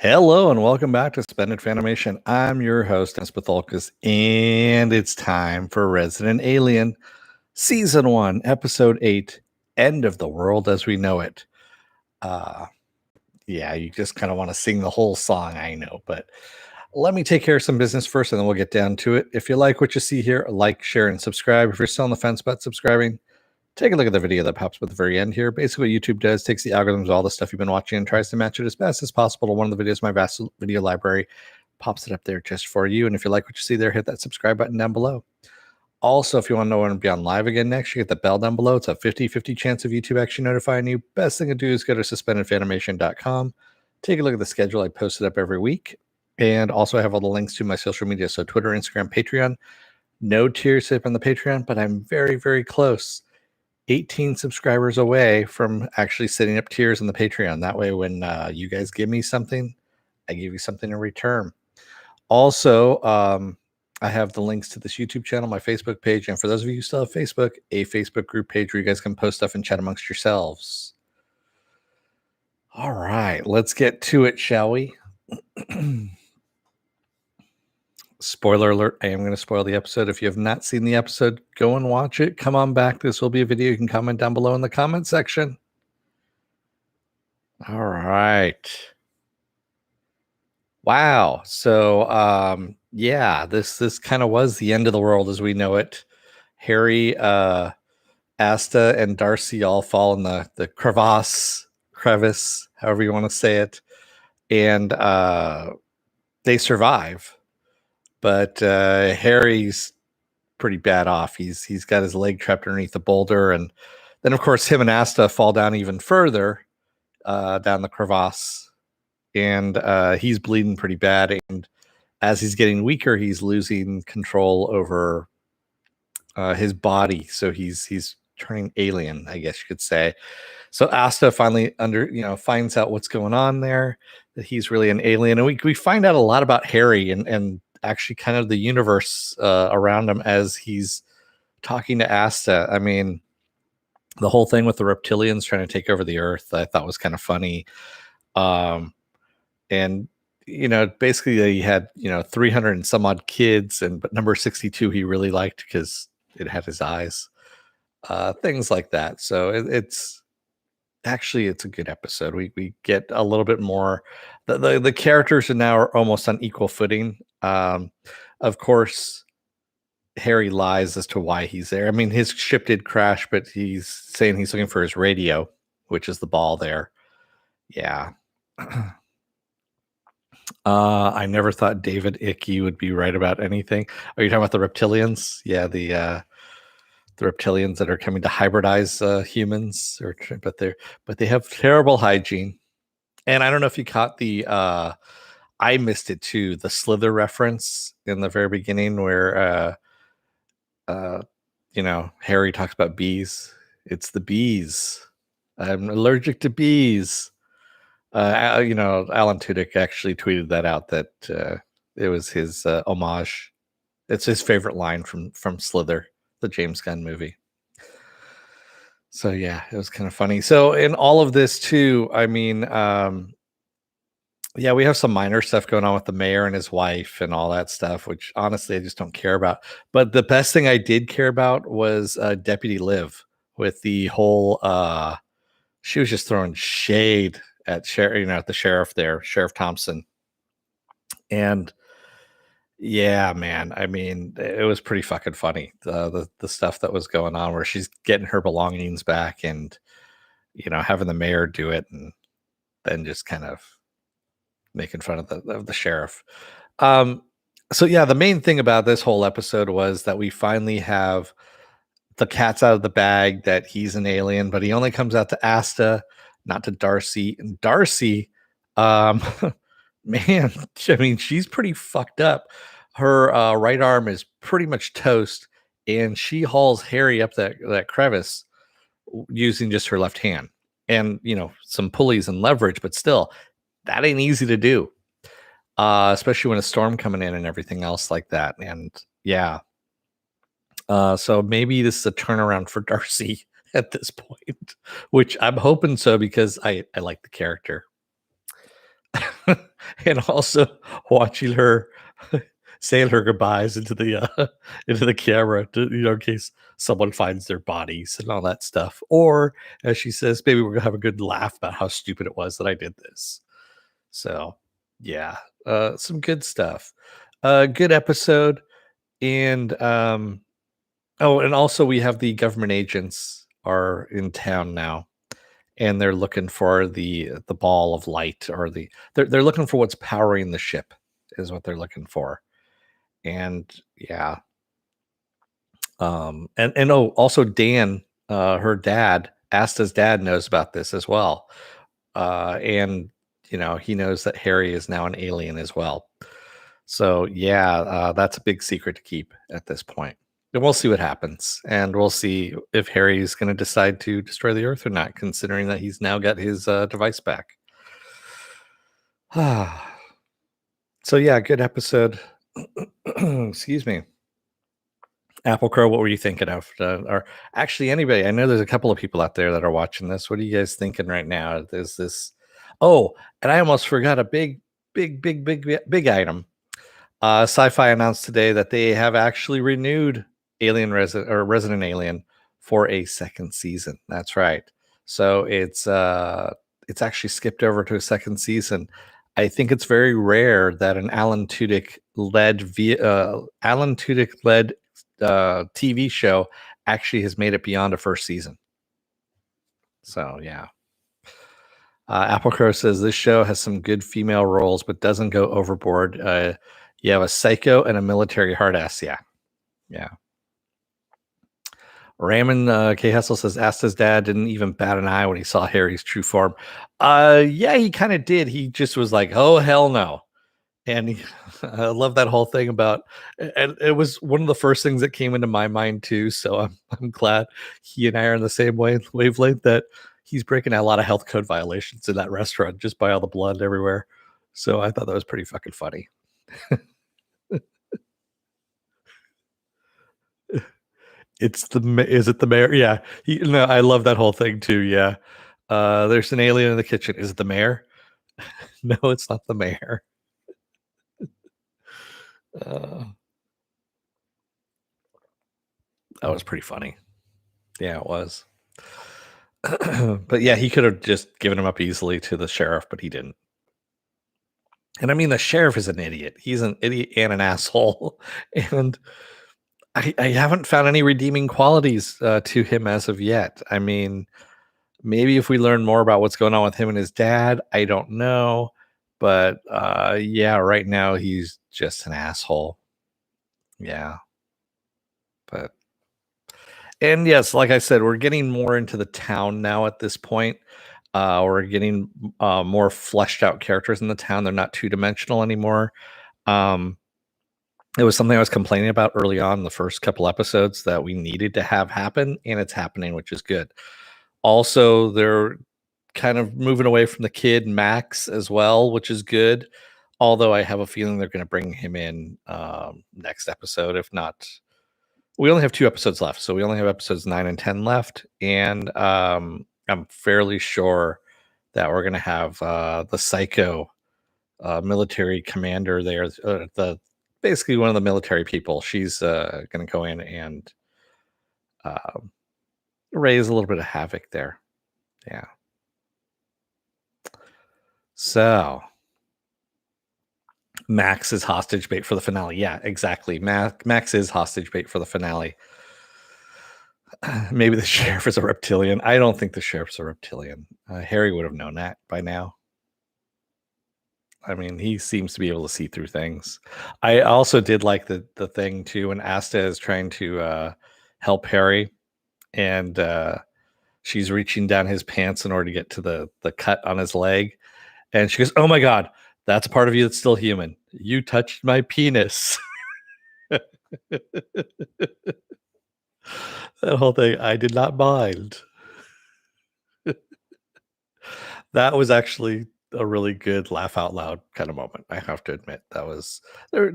Hello and welcome back to Splendid Fanimation. I'm your host, Dennis Bithoulkas, and it's time for Resident Alien Season 1, Episode 8, End of the World as We Know It. Yeah, you just kind of want to sing the whole song, I know, but let me take care of some business first and then we'll get down to it. If you like what you see here, like, share, and subscribe. If you're still on the fence about subscribing, take a look at the video that pops up at the very end here. Basically, what YouTube does, takes the algorithms of all the stuff you've been watching and tries to match it as best as possible to one of the videos in my vast video library, pops it up there just for you. And if you like what you see there, hit that subscribe button down below. Also, if you want to know when to be on live again next, you get the bell down below. It's a 50-50 chance of YouTube actually notifying you. Best thing to do is go to suspendedfanimation.com. Take a look at the schedule. I post it up every week. And also I have all the links to my social media. So Twitter, Instagram, Patreon. No tiers up on the Patreon, but I'm very, very close. 18 subscribers away from actually setting up tiers on the Patreon. That way, when you guys give me something, I give you something in return. Also, I have the links to this YouTube channel, my Facebook page, and for those of you who still have Facebook, a Facebook group page where you guys can post stuff and chat amongst yourselves. All right, let's get to it, shall we? Spoiler alert, I am going to spoil the episode. If you have not seen the episode, go and watch it. Come on back. This will be a video. You can comment down below in the comment section. All right. Wow. So, yeah, this kind of was the end of the world as we know it. Harry, Asta, and Darcy all fall in the crevice, however you want to say it. And they survive. But Harry's pretty bad off. He's got his leg trapped underneath the boulder, and then of course him and Asta fall down even further down the crevasse, and he's bleeding pretty bad. And as he's getting weaker, he's losing control over his body. So he's turning alien, I guess you could say. So Asta finally finds out what's going on there, that he's really an alien, and we find out a lot about Harry and actually kind of the universe around him as he's talking to Asta. I mean, the whole thing with the reptilians trying to take over the earth, I thought was kind of funny. And basically he had 300 and some odd kids, but number 62 he really liked because it had his eyes, things like that. So it's a good episode. We get a little bit more. The characters are now almost on equal footing. Of course, Harry lies as to why he's there. I mean, his ship did crash, but he's saying he's looking for his radio, which is the ball there. Yeah. I never thought David Icke would be right about anything. Are you talking about the reptilians? Yeah, the reptilians that are coming to hybridize humans, but they have terrible hygiene. And I don't know if you caught the I missed it too, the Slither reference in the very beginning where Harry talks about bees. It's the bees. I'm allergic to bees. Alan Tudyk actually tweeted that out, that it was his homage. It's his favorite line from Slither, the James Gunn movie. So yeah, it was kind of funny. So in all of this too, I mean, yeah, we have some minor stuff going on with the mayor and his wife and all that stuff, which honestly I just don't care about. But the best thing I did care about was Deputy Liv, with the whole she was just throwing shade at at the sheriff there, Sheriff Thompson. And yeah, man, I mean, it was pretty fucking funny, the stuff that was going on where she's getting her belongings back and having the mayor do it, and then just kind of making fun of the sheriff. So yeah, the main thing about this whole episode was that we finally have the cat's out of the bag, that he's an alien, but he only comes out to Asta, not to Darcy. And Darcy, man, I mean, she's pretty fucked up. Her right arm is pretty much toast, and she hauls Harry up that crevice using just her left hand, and some pulleys and leverage, but still, that ain't easy to do, especially when a storm coming in and everything else like that. And yeah, so maybe this is a turnaround for Darcy at this point, which I'm hoping so, because I like the character. and also watching her saying her goodbyes into the camera to, in case someone finds their bodies and all that stuff. Or as she says, maybe we're gonna have a good laugh about how stupid it was that I did this. So yeah, some good stuff. Good episode. And oh, and also we have the government agents are in town now, and they're looking for the ball of light, or they're looking for what's powering the ship, is what they're looking for. And yeah, and oh, also Dan, her dad, Asta's dad, knows about this as well. And he knows that Harry is now an alien as well. So yeah, that's a big secret to keep at this point. And we'll see what happens, and we'll see if Harry's going to decide to destroy the Earth or not, considering that he's now got his device back. So yeah, good episode. Excuse me. Apple Crow, what were you thinking of? Or actually, anybody? I know there's a couple of people out there that are watching this. What are you guys thinking right now? There's this. Oh, and I almost forgot a big item. SyFy announced today that they have actually renewed Resident Alien for a second season. That's right. So it's actually skipped over to a second season. I think it's very rare that an Alan Tudyk led TV show actually has made it beyond a first season. So yeah. Apple Crow says this show has some good female roles, but doesn't go overboard. You have a psycho and a military hard ass. Yeah. Yeah. Raymond K. Hessel says Asta's dad didn't even bat an eye when he saw Harry's true form. Yeah, he kind of did. He just was like, oh, hell no. And I love that whole thing about, and it was one of the first things that came into my mind too. So I'm glad he and I are in the same wavelength, that he's breaking a lot of health code violations in that restaurant just by all the blood everywhere. So I thought that was pretty fucking funny. Is it the mayor? Yeah. No, I love that whole thing too. Yeah. There's an alien in the kitchen. Is it the mayor? No, it's not the mayor. Uh, that was pretty funny. Yeah, it was. But yeah, he could have just given him up easily to the sheriff, but he didn't. And I mean, the sheriff is an idiot. He's an idiot and an asshole. And I haven't found any redeeming qualities to him as of yet. I mean, maybe if we learn more about what's going on with him and his dad, I don't know. But yeah, right now he's just an asshole. Yeah. But and yes, like I said, we're getting more into the town now at this point. We're getting more fleshed out characters in the town. They're not two dimensional anymore. Um, it was something I was complaining about early on in the first couple episodes that we needed to have happen, and it's happening, which is good. Also, they're kind of moving away from the kid Max as well, which is good. Although I have a feeling they're going to bring him in next episode, if not. We only have 2 episodes left, so we only have episodes 9 and 10 left, and I'm fairly sure that we're gonna have the psycho military commander there, the basically one of the military people. She's gonna go in and uh, raise a little bit of havoc there. Yeah. So Max is hostage bait for the finale. Yeah, exactly. Max is hostage bait for the finale. Maybe the sheriff is a reptilian. I don't think the sheriff's a reptilian. Harry would have known that by now. I mean, he seems to be able to see through things. I also did like the thing too when Asta is trying to help Harry, and she's reaching down his pants in order to get to the cut on his leg, and she goes, "Oh my god, that's a part of you that's still human. You touched my penis." That whole thing, I did not mind. That was actually a really good laugh out loud kind of moment. I have to admit that was there.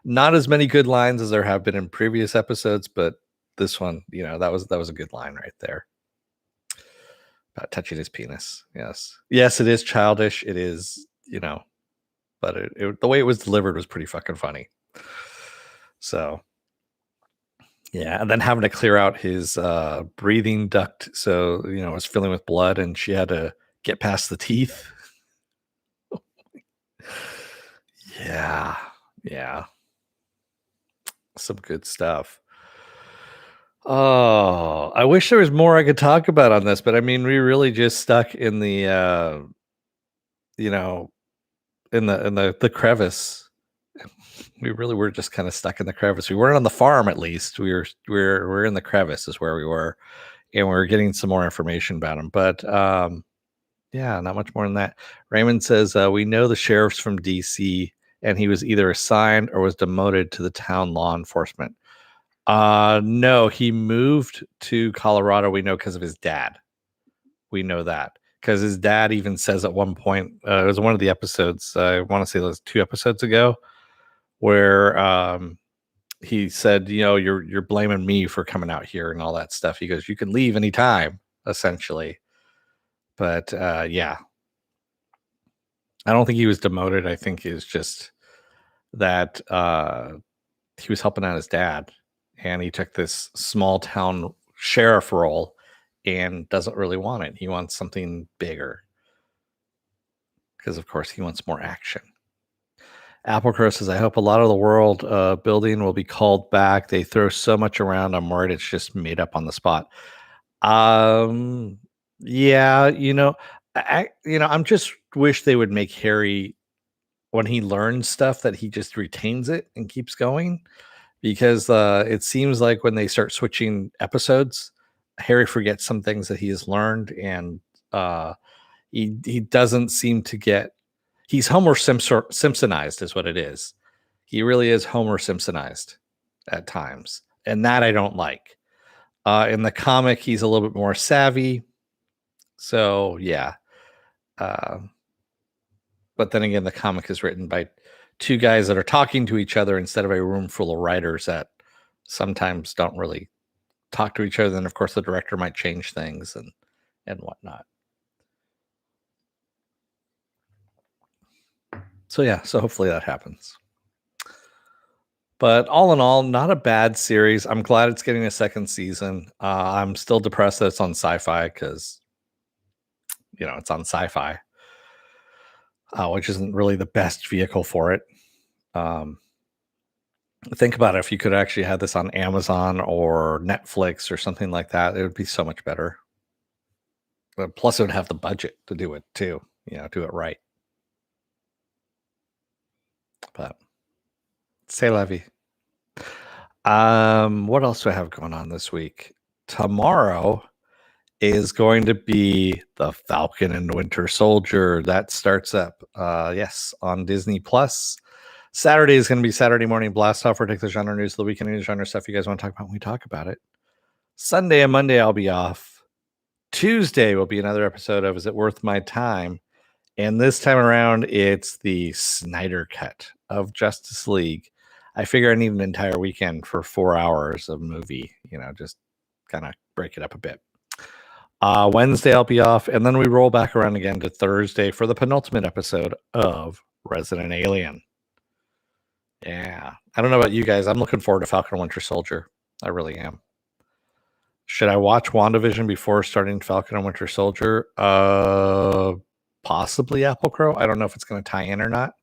Not as many good lines as there have been in previous episodes, but this one, that was a good line right there about touching his penis. Yes, yes, it is childish. It is, but the way it was delivered was pretty fucking funny. So yeah, and then having to clear out his breathing duct, so it was filling with blood, and she had to get past the teeth. Yeah, yeah, some good stuff. Oh, I wish there was more I could talk about on this, but I mean, we really just stuck in the you know, in the crevice. We really were just kind of stuck in the crevice. We weren't on the farm, at least. We're in the crevice is where we were, and we were getting some more information about him. But yeah, not much more than that. Raymond says we know the sheriff's from DC, and he was either assigned or was demoted to the town law enforcement. No, he moved to Colorado. We know because of his dad. We know that because his dad even says at one point, it was one of the episodes. I want to say those 2 episodes ago, where he said, you're blaming me for coming out here and all that stuff. He goes, you can leave anytime, essentially. But yeah, I don't think he was demoted. I think it's just that he was helping out his dad, and he took this small town sheriff role and doesn't really want it. He wants something bigger because, of course, he wants more action. Applecrow says, I hope a lot of the world building will be called back. They throw so much around. I'm worried it's just made up on the spot. Yeah, I'm just wish they would make Harry, when he learns stuff, that he just retains it and keeps going, because it seems like when they start switching episodes, Harry forgets some things that he has learned, and he doesn't seem to get. He's Homer Simpsonized, is what it is. He really is Homer Simpsonized at times, and that I don't like. In the comic, he's a little bit more savvy. So yeah, but then again, the comic is written by 2 guys that are talking to each other instead of a room full of writers that sometimes don't really talk to each other. Then, of course, the director might change things and whatnot. So yeah, so hopefully that happens. But all in all, not a bad series. I'm glad it's getting a second season. I'm still depressed that it's on SyFy because it's on SyFy, which isn't really the best vehicle for it. Think about it. If you could actually have this on Amazon or Netflix or something like that, it would be so much better. But plus, it would have the budget to do it too. Do it right. But c'est la vie. What else do I have going on this week? Tomorrow is going to be the Falcon and Winter Soldier. That starts up, yes, on Disney Plus. Saturday is going to be Saturday Morning Blast Off. We'll take the genre news of the weekend, any genre stuff you guys want to talk about when we talk about it. Sunday and Monday, I'll be off. Tuesday will be another episode of Is It Worth My Time? And this time around, it's the Snyder Cut of Justice League. I figure I need an entire weekend for 4 hours of movie, just kind of break it up a bit. Wednesday, I'll be off, and then we roll back around again to Thursday for the penultimate episode of Resident Alien. Yeah. I don't know about you guys. I'm looking forward to Falcon and Winter Soldier. I really am. Should I watch WandaVision before starting Falcon and Winter Soldier? Possibly Applecrow. I don't know if it's going to tie in or not.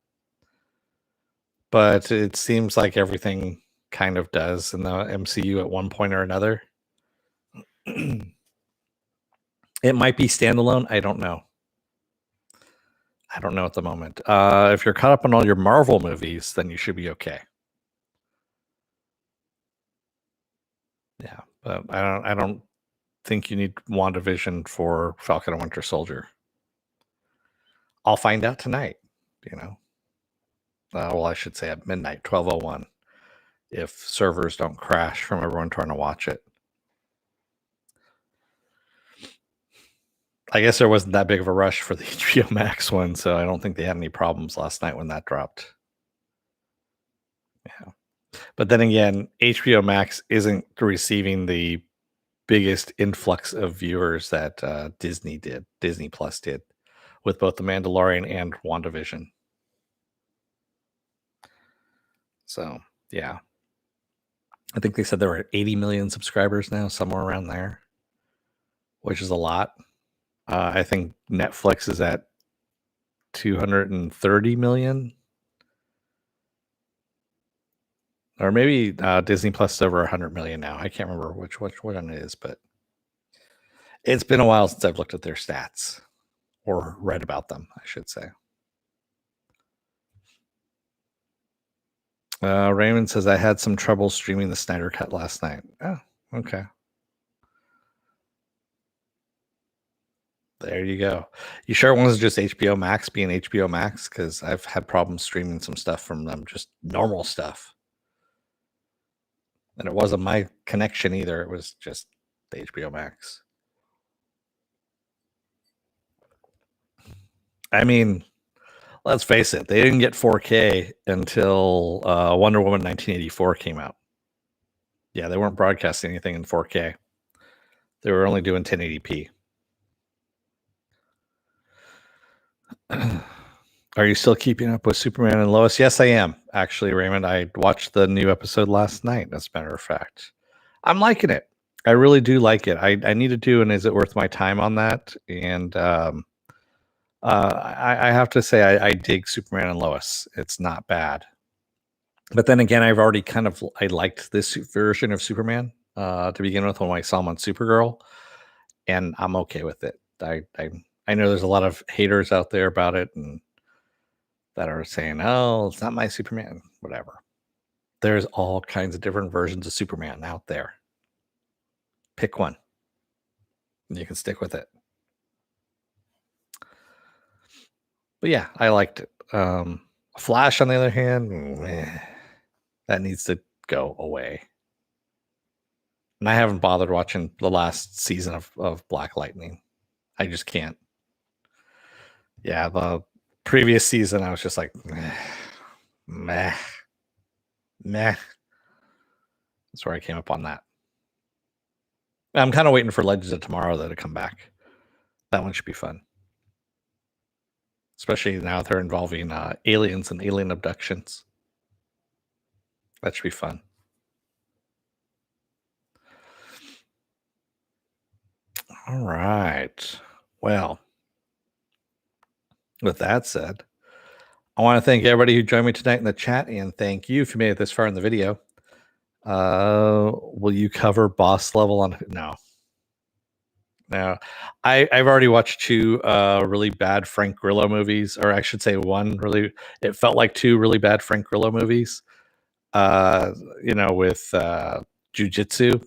But it seems like everything kind of does in the MCU at one point or another. It might be standalone. I don't know. I don't know at the moment. If you're caught up on all your Marvel movies, then you should be okay. Yeah, but I don't think you need WandaVision for Falcon and Winter Soldier. I'll find out tonight, well, I should say at midnight, 12:01, if servers don't crash from everyone trying to watch it. I guess there wasn't that big of a rush for the HBO Max one, so I don't think they had any problems last night when that dropped. Yeah. But then again, HBO Max isn't receiving the biggest influx of viewers that Disney Plus did, with both The Mandalorian and WandaVision. So yeah, I think they said there were 80 million subscribers now, somewhere around there, which is a lot. I think Netflix is at 230 million, or maybe Disney Plus is over 100 million now. I can't remember which one it is, but it's been a while since I've looked at their stats or read about them, I should say. Raymond says I had some trouble streaming the Snyder Cut last night. Oh, okay. There you go. You sure it wasn't just HBO Max being HBO Max? Because I've had problems streaming some stuff from them, just normal stuff. And it wasn't my connection either. It was just the HBO Max. I mean, let's face it, they didn't get 4K until Wonder Woman 1984 came out. Yeah, they weren't broadcasting anything in 4K. They were only doing 1080p. Are you still keeping up with Superman and Lois? Yes, I am. Actually, Raymond, I watched the new episode last night, as a matter of fact. I'm liking it. I really do like it. I need to do an Is It Worth My Time on that. And I have to say, I dig Superman and Lois. It's not bad. But then again, I've already I liked this version of Superman to begin with when I saw him on Supergirl. And I'm okay with it. I know there's a lot of haters out there about it and that are saying, oh, it's not my Superman, whatever. There's all kinds of different versions of Superman out there. Pick one. You can stick with it. But yeah, I liked it. Flash, on the other hand, that needs to go away. And I haven't bothered watching the last season of Black Lightning. I just can't. Yeah, the previous season, I was just like, meh. That's where I came up on that. I'm kind of waiting for Legends of Tomorrow, though, to come back. That one should be fun. Especially now they're involving aliens and alien abductions. That should be fun. All right. Well, with that said, I want to thank everybody who joined me tonight in the chat, and thank you if you made it this far in the video. Will you cover boss level on? No. I've already watched two really bad Frank Grillo movies, or I should say one really. It felt like two really bad Frank Grillo movies. With Jiu-Jitsu,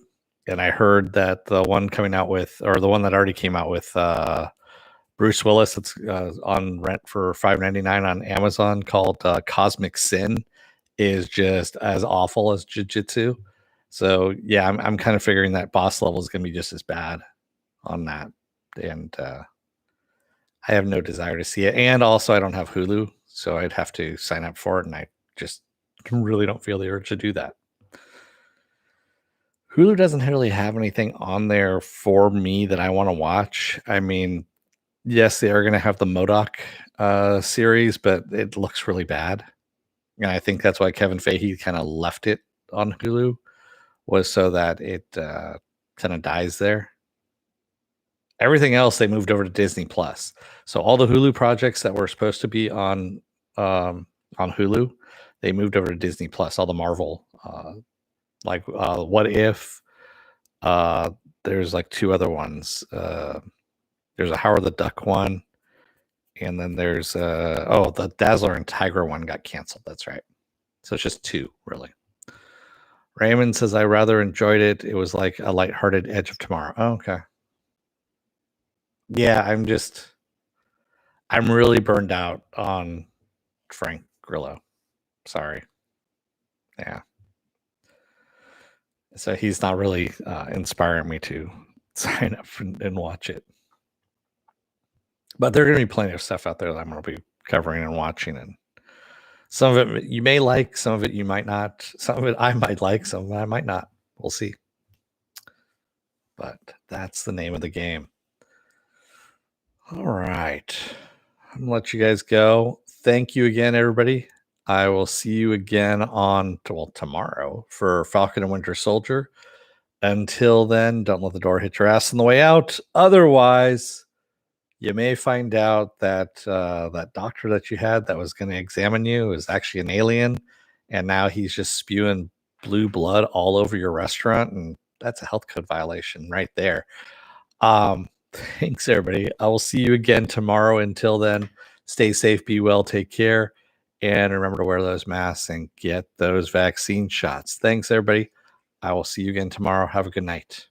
and I heard that the one coming out with, or the one that already came out with Bruce Willis, it's on rent for $5.99 on Amazon, called Cosmic Sin, is just as awful as Jiu-Jitsu. So yeah, I'm kind of figuring that boss level is going to be just as bad on that, and I have no desire to see it. And also, I don't have Hulu, so I'd have to sign up for it, and I just really don't feel the urge to do that. Hulu doesn't really have anything on there for me that I want to watch. I mean, yes, they are going to have the MODOK series, but it looks really bad. And I think that's why Kevin Feige kind of left it on Hulu, was so that it kind of dies there. Everything else they moved over to Disney Plus. So all the Hulu projects that were supposed to be on Hulu, they moved over to Disney Plus. All the Marvel, like What If. There's like two other ones. There's a Howard the Duck one, and then there's the Dazzler and Tiger one got canceled. That's right. So it's just two, really. Raymond says I rather enjoyed it. It was like a lighthearted Edge of Tomorrow. Oh, okay. Yeah, I'm really burned out on Frank Grillo. Sorry. Yeah. So he's not really inspiring me to sign up and watch it. But there are going to be plenty of stuff out there that I'm going to be covering and watching. And some of it you may like, some of it you might not. Some of it I might like, some of it I might not. We'll see. But that's the name of the game. All right. I'm going to let you guys go. Thank you again, everybody. I will see you again on tomorrow for Falcon and Winter Soldier. Until then, don't let the door hit your ass on the way out. Otherwise, you may find out that that doctor that you had that was going to examine you is actually an alien, and now he's just spewing blue blood all over your restaurant, and that's a health code violation right there. Thanks, everybody. I will see you again tomorrow. Until then, stay safe, be well, take care, and remember to wear those masks and get those vaccine shots. Thanks, everybody. I will see you again tomorrow. Have a good night.